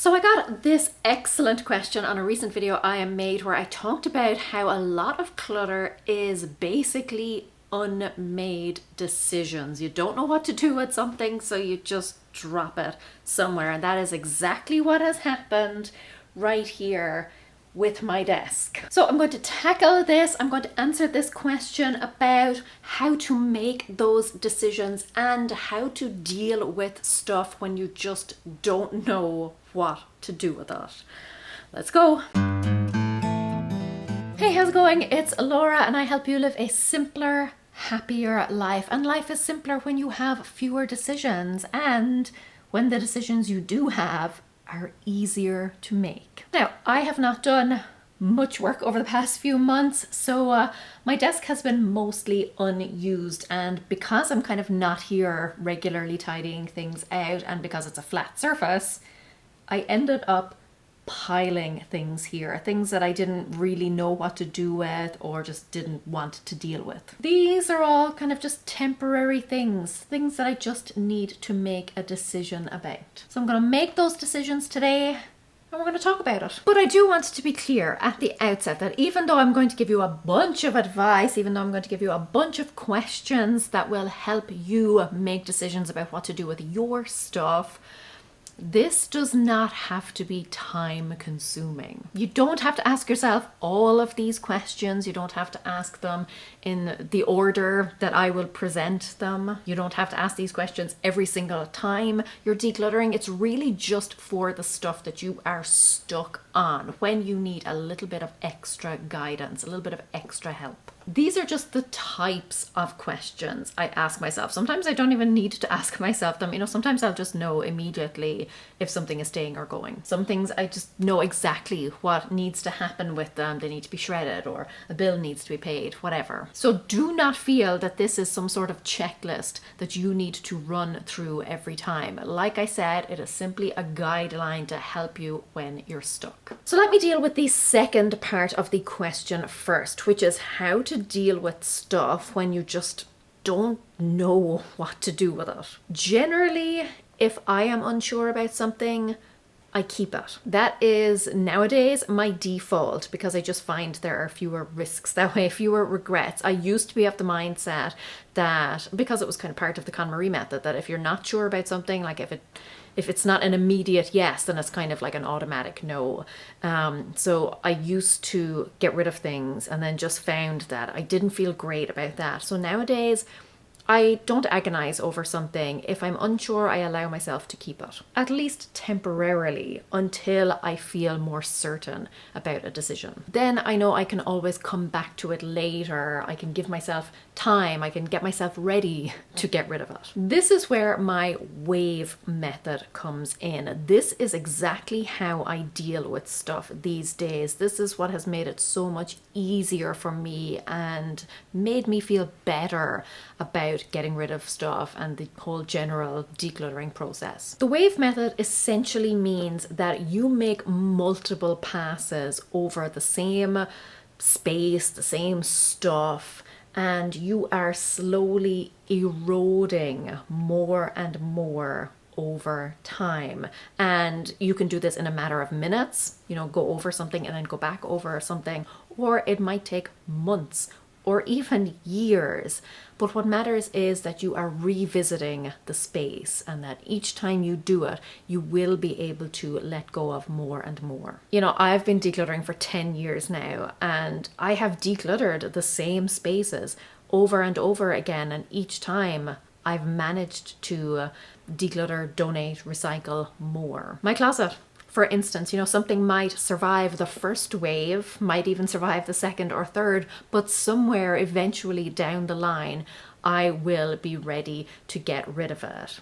So I got this excellent question on a recent video I made where I talked about how a lot of clutter is basically unmade decisions. You don't know what to do with something, so you just drop it somewhere. And that is exactly what has happened right here with my desk. So I'm going to tackle this. I'm going to answer this question about how to make those decisions and how to deal with stuff when you just don't know what to do with it. Let's go. Hey, how's it going? It's Laura and I help you live a simpler, happier life. And life is simpler when you have fewer decisions and when the decisions you do have are easier to make. Now, I have not done much work over the past few months, so my desk has been mostly unused, and because I'm kind of not here regularly tidying things out and because it's a flat surface, I ended up piling things here, things that I didn't really know what to do with or just didn't want to deal with. These are all kind of just temporary things that I just need to make a decision about. So I'm going to make those decisions today and we're going to talk about it. But I do want to be clear at the outset that even though I'm going to give you a bunch of advice, even though I'm going to give you a bunch of questions that will help you make decisions about what to do with your stuff, this does not have to be time consuming. You don't have to ask yourself all of these questions. You don't have to ask them in the order that I will present them. You don't have to ask these questions every single time you're decluttering. It's really just for the stuff that you are stuck on when you need a little bit of extra guidance, a little bit of extra help. These are just the types of questions I ask myself. Sometimes I don't even need to ask myself them. Sometimes I'll just know immediately if something is staying or going. Some things I just know exactly what needs to happen with them. They need to be shredded or a bill needs to be paid, whatever. So do not feel that this is some sort of checklist that you need to run through every time. Like I said, it is simply a guideline to help you when you're stuck. So let me deal with the second part of the question first, which is how to deal with stuff when you just don't know what to do with it. Generally, if I am unsure about something, I keep it. That is nowadays my default because I just find there are fewer risks that way, fewer regrets. I used to be of the mindset that, because it was kind of part of the KonMari method, that if you're not sure about something, like if it's not an immediate yes, then it's kind of like an automatic no. So I used to get rid of things and then just found that I didn't feel great about that. So nowadays, I don't agonize over something. If I'm unsure, I allow myself to keep it, at least temporarily, until I feel more certain about a decision. Then I know I can always come back to it later. I can give myself time. I can get myself ready to get rid of it. This is where my wave method comes in. This is exactly how I deal with stuff these days. This is what has made it so much easier for me and made me feel better about getting rid of stuff and the whole general decluttering process. The wave method essentially means that you make multiple passes over the same space, the same stuff, and you are slowly eroding more and more over time. And you can do this in a matter of minutes, go over something and then go back over something, or it might take months or even years. But what matters is that you are revisiting the space and that each time you do it, you will be able to let go of more and more. I've been decluttering for 10 years now, and I have decluttered the same spaces over and over again. And each time I've managed to declutter, donate, recycle more. My closet, for instance, something might survive the first wave, might even survive the second or third, but somewhere eventually down the line, I will be ready to get rid of it.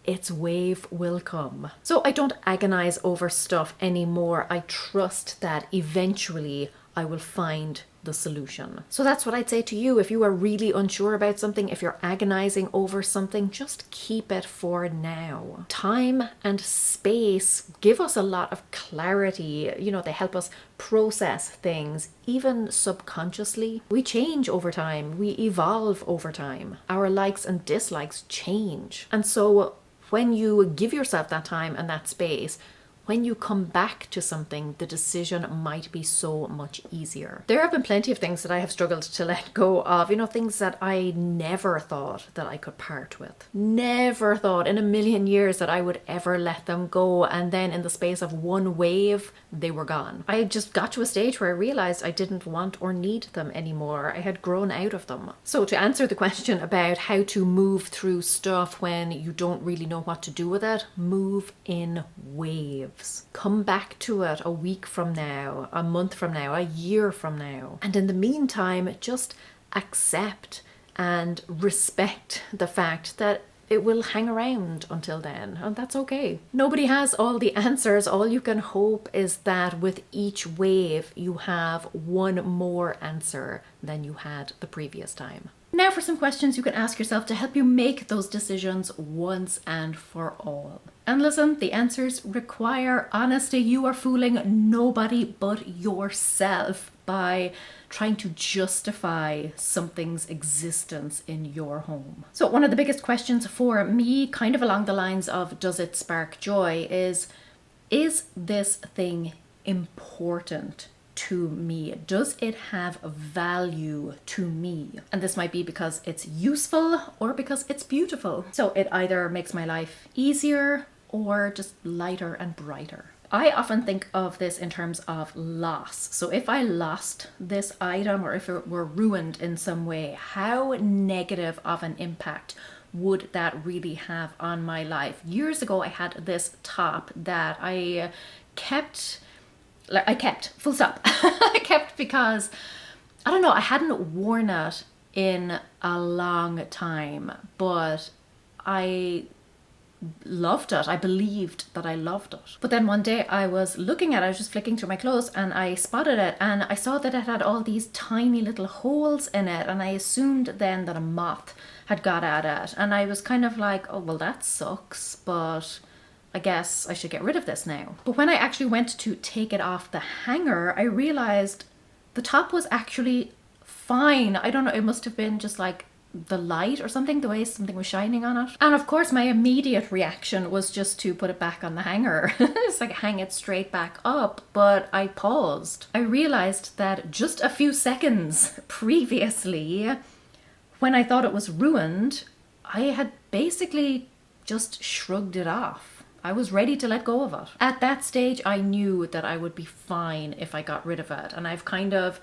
Its wave will come. So I don't agonize over stuff anymore. I trust that eventually I will find the solution. So that's what I'd say to you. If you are really unsure about something, if you're agonizing over something, just keep it for now. Time and space give us a lot of clarity. They help us process things, even subconsciously. We change over time. We evolve over time. Our likes and dislikes change. And so when you give yourself that time and that space, when you come back to something, the decision might be so much easier. There have been plenty of things that I have struggled to let go of, things that I never thought that I could part with. Never thought in a million years that I would ever let them go. And then in the space of one wave, they were gone. I just got to a stage where I realized I didn't want or need them anymore. I had grown out of them. So to answer the question about how to move through stuff when you don't really know what to do with it, move in waves. Come back to it a week from now, a month from now, a year from now. And in the meantime, just accept and respect the fact that it will hang around until then, and that's okay. Nobody has all the answers. All you can hope is that with each wave, you have one more answer than you had the previous time. Now for some questions you can ask yourself to help you make those decisions once and for all. And listen, the answers require honesty. You are fooling nobody but yourself by trying to justify something's existence in your home. So one of the biggest questions for me, kind of along the lines of does it spark joy, is this thing important to me? Does it have value to me? And this might be because it's useful or because it's beautiful. So it either makes my life easier or just lighter and brighter. I often think of this in terms of loss. So if I lost this item or if it were ruined in some way, how negative of an impact would that really have on my life? Years ago, I had this top that I kept, full stop. I kept because, I don't know, I hadn't worn it in a long time, but I loved it. I believed that I loved it. But then one day I was looking at it, I was just flicking through my clothes and I spotted it and I saw that it had all these tiny little holes in it, and I assumed then that a moth had got at it, and I was kind of like, oh well, that sucks, but I guess I should get rid of this now. But when I actually went to take it off the hanger, I realized the top was actually fine. I don't know, it must have been just like the light or something, the way something was shining on it. And of course my immediate reaction was just to put it back on the hanger. It's like hang it straight back up, but I paused. I realized that just a few seconds previously, when I thought it was ruined, I had basically just shrugged it off. I was ready to let go of it. At that stage I knew that I would be fine if I got rid of it, and I've kind of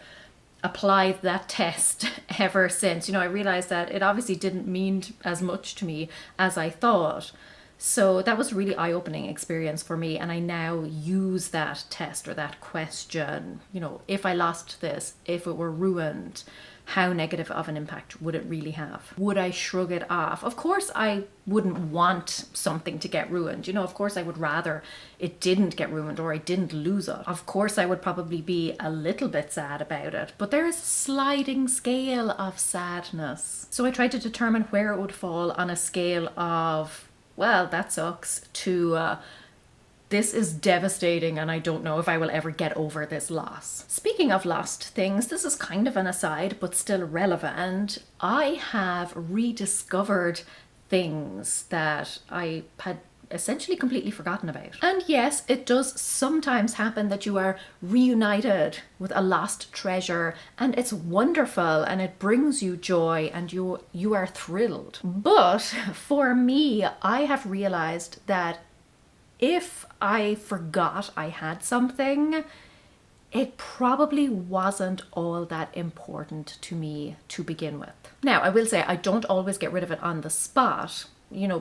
applied that test ever since. I realized that it obviously didn't mean as much to me as I thought. So that was a really eye-opening experience for me, and I now use that test or that question. If I lost this, if it were ruined, how negative of an impact would it really have? Would I shrug it off? Of course I wouldn't want something to get ruined. Of course I would rather it didn't get ruined or I didn't lose it. Of course I would probably be a little bit sad about it, but there is a sliding scale of sadness. So I tried to determine where it would fall on a scale of, well, that sucks, to this is devastating and I don't know if I will ever get over this loss. Speaking of lost things, this is kind of an aside, but still relevant. I have rediscovered things that I had essentially completely forgotten about. And yes, it does sometimes happen that you are reunited with a lost treasure, and it's wonderful and it brings you joy and you are thrilled. But for me, I have realized that if I forgot I had something, it probably wasn't all that important to me to begin with. Now, I will say I don't always get rid of it on the spot,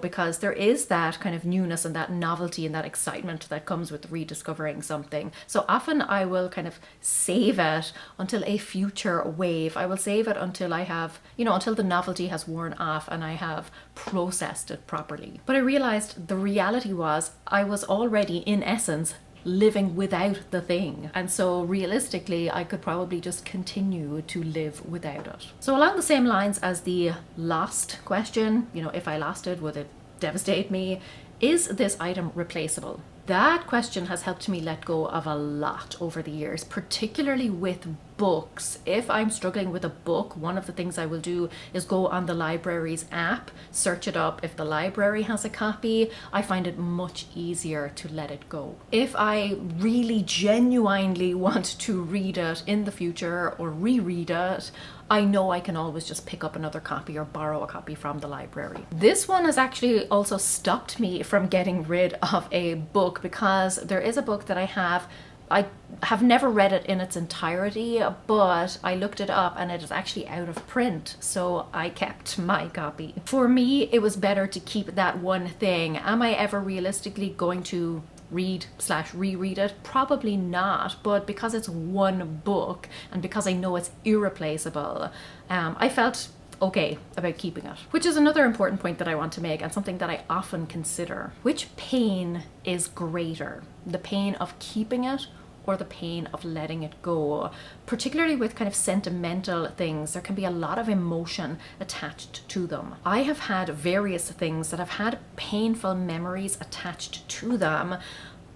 because there is that kind of newness and that novelty and that excitement that comes with rediscovering something. So often I will kind of save it until a future wave. I will save it until I have, until the novelty has worn off and I have processed it properly. But I realized the reality was I was already, in essence, living without the thing, and so realistically I could probably just continue to live without it. So along the same lines as the lost question, if I lost it, would it devastate me? Is this item replaceable? That question has helped me let go of a lot over the years, particularly with books, if I'm struggling with a book, one of the things I will do is go on the library's app, search it up. If the library has a copy, I find it much easier to let it go. If I really genuinely want to read it in the future or reread it, I know I can always just pick up another copy or borrow a copy from the library. This one has actually also stopped me from getting rid of a book, because there is a book that I have never read it in its entirety, but I looked it up and it is actually out of print, so I kept my copy. For me, it was better to keep that one thing. Am I ever realistically going to read/reread it? Probably not, but because it's one book and because I know it's irreplaceable, I felt okay about keeping it. Which is another important point that I want to make, and something that I often consider. Which pain is greater? The pain of keeping it or the pain of letting it go? Particularly with kind of sentimental things, there can be a lot of emotion attached to them. I have had various things that have had painful memories attached to them,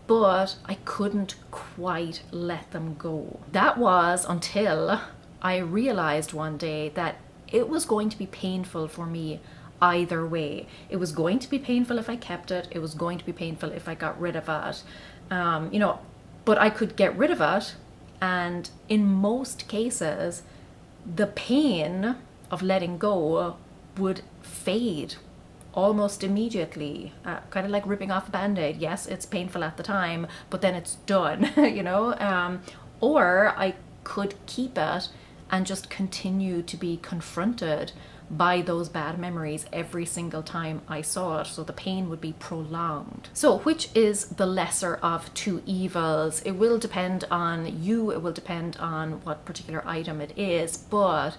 but I couldn't quite let them go. That was until I realized one day that it was going to be painful for me either way. It was going to be painful if I kept it. It was going to be painful if I got rid of it. But I could get rid of it, and in most cases, the pain of letting go would fade almost immediately, kind of like ripping off a band-aid. Yes, it's painful at the time, but then it's done, or I could keep it and just continue to be confronted by those bad memories every single time I saw it, so the pain would be prolonged. So which is the lesser of two evils? It will depend on you, it will depend on what particular item it is, but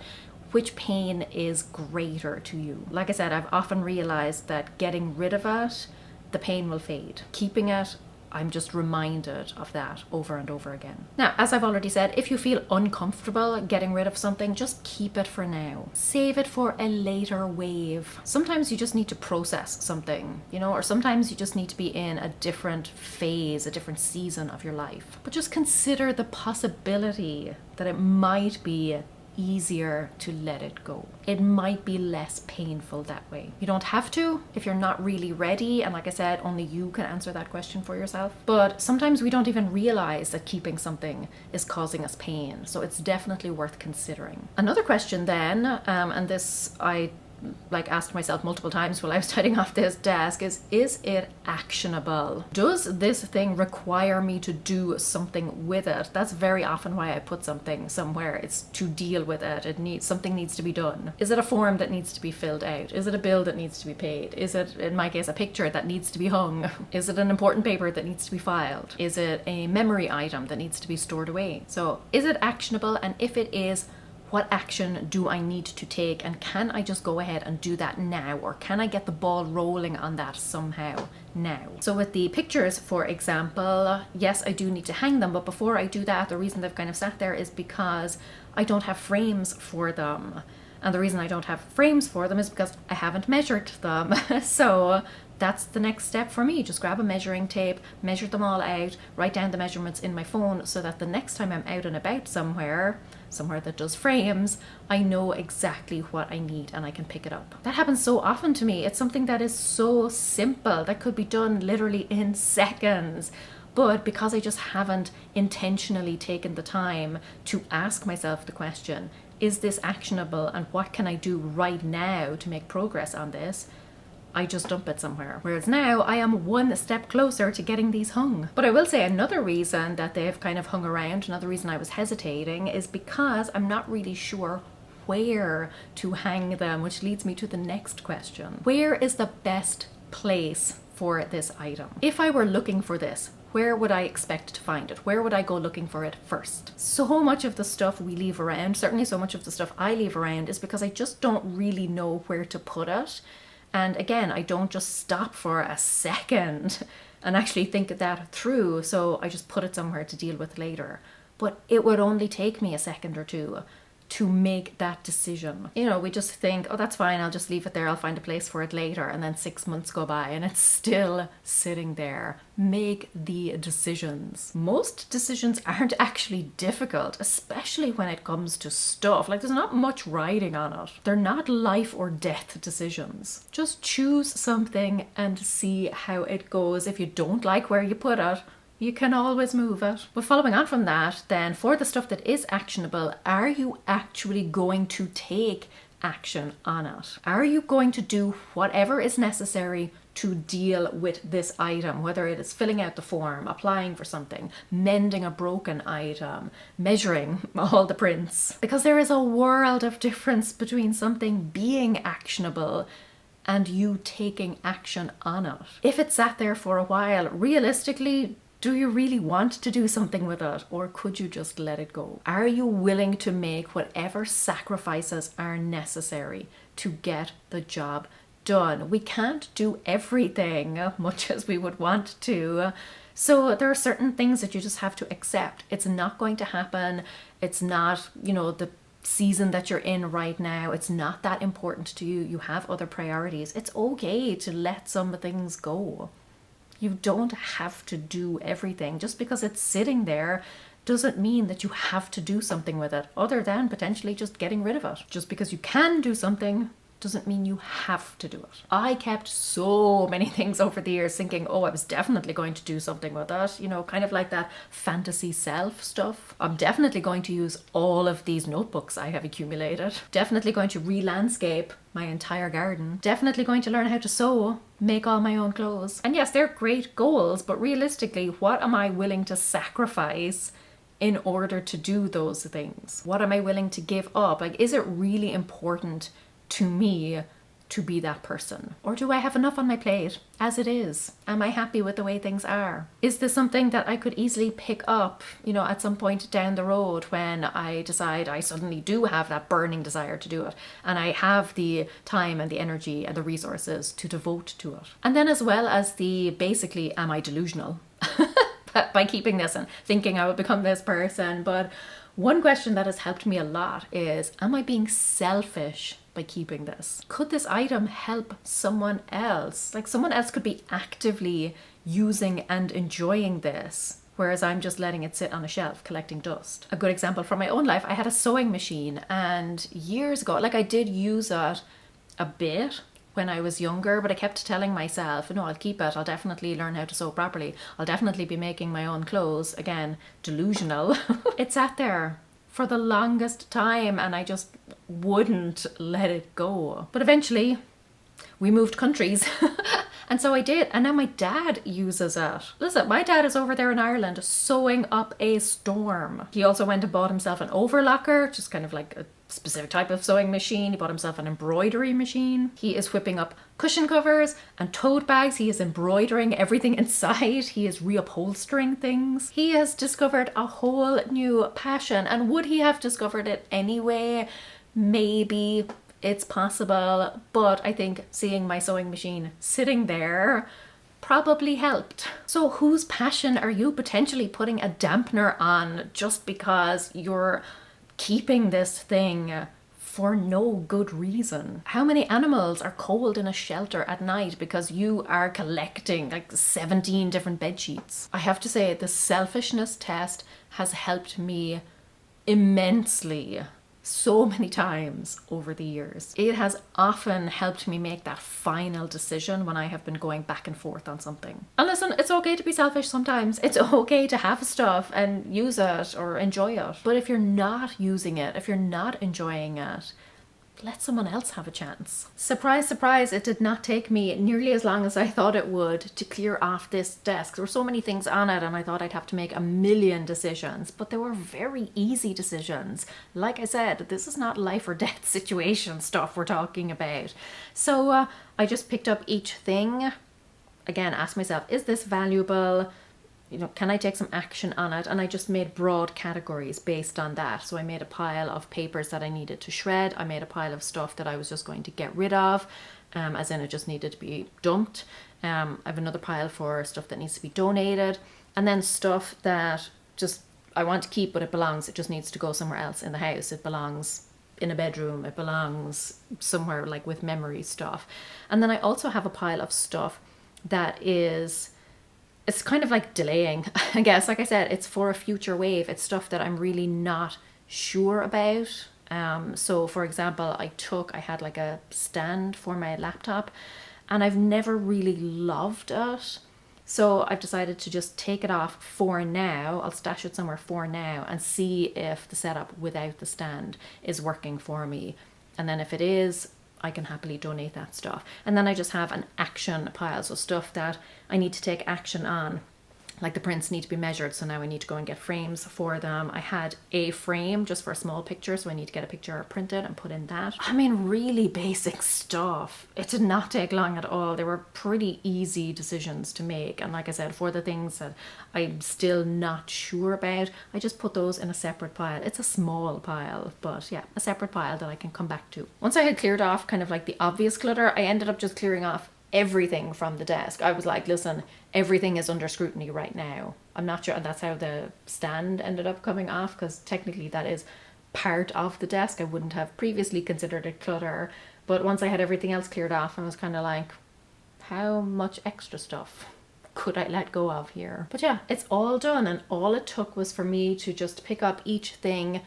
which pain is greater to you? Like I said, I've often realized that getting rid of it, the pain will fade. Keeping it, I'm just reminded of that over and over again. Now, as I've already said, if you feel uncomfortable getting rid of something, just keep it for now. Save it for a later wave. Sometimes you just need to process something, or sometimes you just need to be in a different phase, a different season of your life. But just consider the possibility that it might be easier to let it go. It might be less painful that way. You don't have to if you're not really ready, and like I said, only you can answer that question for yourself. But sometimes we don't even realize that keeping something is causing us pain, so it's definitely worth considering. Another question then, and this I asked myself multiple times while I was tidying off this desk, is it actionable? Does this thing require me to do something with it? That's very often why I put something somewhere. It's to deal with it. Something needs to be done. Is it a form that needs to be filled out? Is it a bill that needs to be paid? Is it, in my case, a picture that needs to be hung? Is it an important paper that needs to be filed? Is it a memory item that needs to be stored away? So is it actionable? And if it is, what action do I need to take, and can I just go ahead and do that now, or can I get the ball rolling on that somehow now? So with the pictures, for example, yes, I do need to hang them, but before I do that, the reason they've kind of sat there is because I don't have frames for them. And the reason I don't have frames for them is because I haven't measured them. So that's the next step for me. Just grab a measuring tape, measure them all out, write down the measurements in my phone, so that the next time I'm out and about somewhere that does frames, I know exactly what I need and I can pick it up. That happens so often to me. It's something that is so simple, that could be done literally in seconds. But because I just haven't intentionally taken the time to ask myself the question, is this actionable, and what can I do right now to make progress on this? I just dump it somewhere. Whereas now I am one step closer to getting these hung. But I will say another reason that they've kind of hung around, another reason I was hesitating, is because I'm not really sure where to hang them, which leads me to the next question. Where is the best place for this item? If I were looking for this, where would I expect to find it? Where would I go looking for it first? So much of the stuff we leave around, certainly so much of the stuff I leave around, is because I just don't really know where to put it. And again, I don't just stop for a second and actually think that through, so I just put it somewhere to deal with later. But it would only take me a second or two to make that decision. You know, we just think, oh, that's fine, I'll just leave it there, I'll find a place for it later, and then 6 months go by and it's still sitting there. Make the decisions. Most decisions aren't actually difficult, especially when it comes to stuff. Like, there's not much riding on it. They're not life or death decisions. Just choose something and see how it goes. If you don't like where you put it, you can always move it. But following on from that, then, for the stuff that is actionable, are you actually going to take action on it? Are you going to do whatever is necessary to deal with this item, whether it is filling out the form, applying for something, mending a broken item, measuring all the prints? Because there is a world of difference between something being actionable and you taking action on it. If it sat there for a while, realistically, do you really want to do something with it, or could you just let it go? Are you willing to make whatever sacrifices are necessary to get the job done? We can't do everything, much as we would want to. So there are certain things that you just have to accept. It's not going to happen. It's not, the season that you're in right now. It's not that important to you. You have other priorities. It's okay to let some things go. You don't have to do everything. Just because it's sitting there doesn't mean that you have to do something with it, other than potentially just getting rid of it. Just because you can do something doesn't mean you have to do it. I kept so many things over the years thinking, oh, I was definitely going to do something with that, kind of like that fantasy self stuff. I'm definitely going to use all of these notebooks I have accumulated. Definitely going to re-landscape my entire garden. Definitely going to learn how to sew, make all my own clothes. And yes, they're great goals, but realistically, what am I willing to sacrifice in order to do those things? What am I willing to give up? Like, is it really important to me to be that person? Or do I have enough on my plate as it is? Am I happy with the way things are? Is this something that I could easily pick up, at some point down the road when I decide I suddenly do have that burning desire to do it, and I have the time and the energy and the resources to devote to it? And then, as well as basically, am I delusional by keeping this and thinking I will become this person? But one question that has helped me a lot is, am I being selfish by keeping this? Could this item help someone else? Like, someone else could be actively using and enjoying this, whereas I'm just letting it sit on a shelf collecting dust. A good example from my own life, I had a sewing machine, and years ago, I did use it a bit when I was younger, but I kept telling myself, no, I'll keep it. I'll definitely learn how to sew properly. I'll definitely be making my own clothes. Again, delusional. It sat there for the longest time and I just wouldn't let it go. But eventually we moved countries and so I did, and now my dad uses it. Listen, my dad is over there in Ireland sewing up a storm. He also went and bought himself an overlocker, just kind of like a specific type of sewing machine. He bought himself an embroidery machine. He is whipping up cushion covers and tote bags. He is embroidering everything inside. He is reupholstering things. He has discovered a whole new passion. And would he have discovered it anyway? Maybe. It's possible, but I think seeing my sewing machine sitting there probably helped. So whose passion are you potentially putting a dampener on just because you're keeping this thing for no good reason? How many animals are cold in a shelter at night because you are collecting 17 different bed sheets? I have to say, the selfishness test has helped me immensely so many times over the years. It has often helped me make that final decision when I have been going back and forth on something. And listen, it's okay to be selfish sometimes. It's okay to have stuff and use it or enjoy it. But if you're not using it, if you're not enjoying it, let someone else have a chance. Surprise, surprise, it did not take me nearly as long as I thought it would to clear off this desk. There were so many things on it and I thought I'd have to make a million decisions, but they were very easy decisions. Like I said, this is not life or death situation stuff we're talking about. So I just picked up each thing. Again, asked myself, is this valuable? Can I take some action on it? And I just made broad categories based on that. So I made a pile of papers that I needed to shred. I made a pile of stuff that I was just going to get rid of, as in it just needed to be dumped. I have another pile for stuff that needs to be donated. And then stuff that just I want to keep, but it belongs. It just needs to go somewhere else in the house. It belongs in a bedroom. It belongs somewhere like with memory stuff. And then I also have a pile of stuff that is, it's kind of like delaying, I guess. Like I said, it's for a future wave. It's stuff that I'm really not sure about. So for example, I had like a stand for my laptop and I've never really loved it. So I've decided to just take it off for now. I'll stash it somewhere for now and see if the setup without the stand is working for me. And then if it is, I can happily donate that stuff. And then I just have an action pile, so stuff that I need to take action on. Like the prints need to be measured, so now I need to go and get frames for them. I had a frame just for a small picture, so I need to get a picture printed and put in that. I mean, really basic stuff. It did not take long at all. They were pretty easy decisions to make. And like I said, for the things that I'm still not sure about, I just put those in a separate pile. It's a small pile, but yeah, a separate pile that I can come back to. Once I had cleared off kind of like the obvious clutter, I ended up just clearing off everything from the desk. I was like, listen, everything is under scrutiny right now. I'm not sure, and that's how the stand ended up coming off, because technically that is part of the desk. I wouldn't have previously considered it clutter, but once I had everything else cleared off, I was kind of like, how much extra stuff could I let go of here? But yeah, it's all done, and all it took was for me to just pick up each thing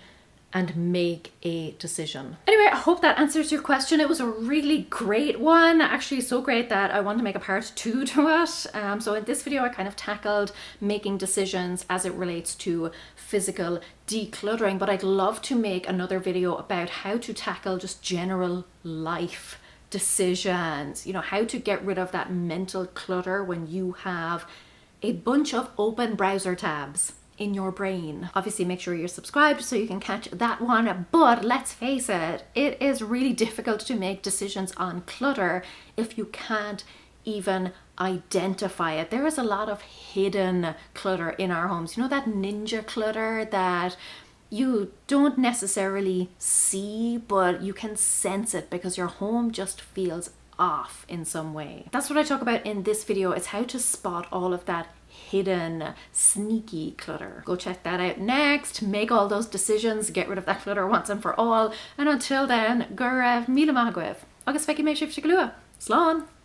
and make a decision. Anyway, I hope that answers your question. It was a really great one. Actually, so great that I want to make a part 2 to it. So in this video, I kind of tackled making decisions as it relates to physical decluttering, but I'd love to make another video about how to tackle just general life decisions, you know, how to get rid of that mental clutter when you have a bunch of open browser tabs in your brain. Obviously, make sure you're subscribed so you can catch that one. But let's face it, it is really difficult to make decisions on clutter if you can't even identify it. There is a lot of hidden clutter in our homes. You know, that ninja clutter that you don't necessarily see, but you can sense it because your home just feels off in some way. That's what I talk about in this video, is how to spot all of that hidden, sneaky clutter. Go check that out next. Make all those decisions, get rid of that clutter once and for all. And until then, gur raibh míle maith agaibh. Agus feici mé sibh go luath. Slán!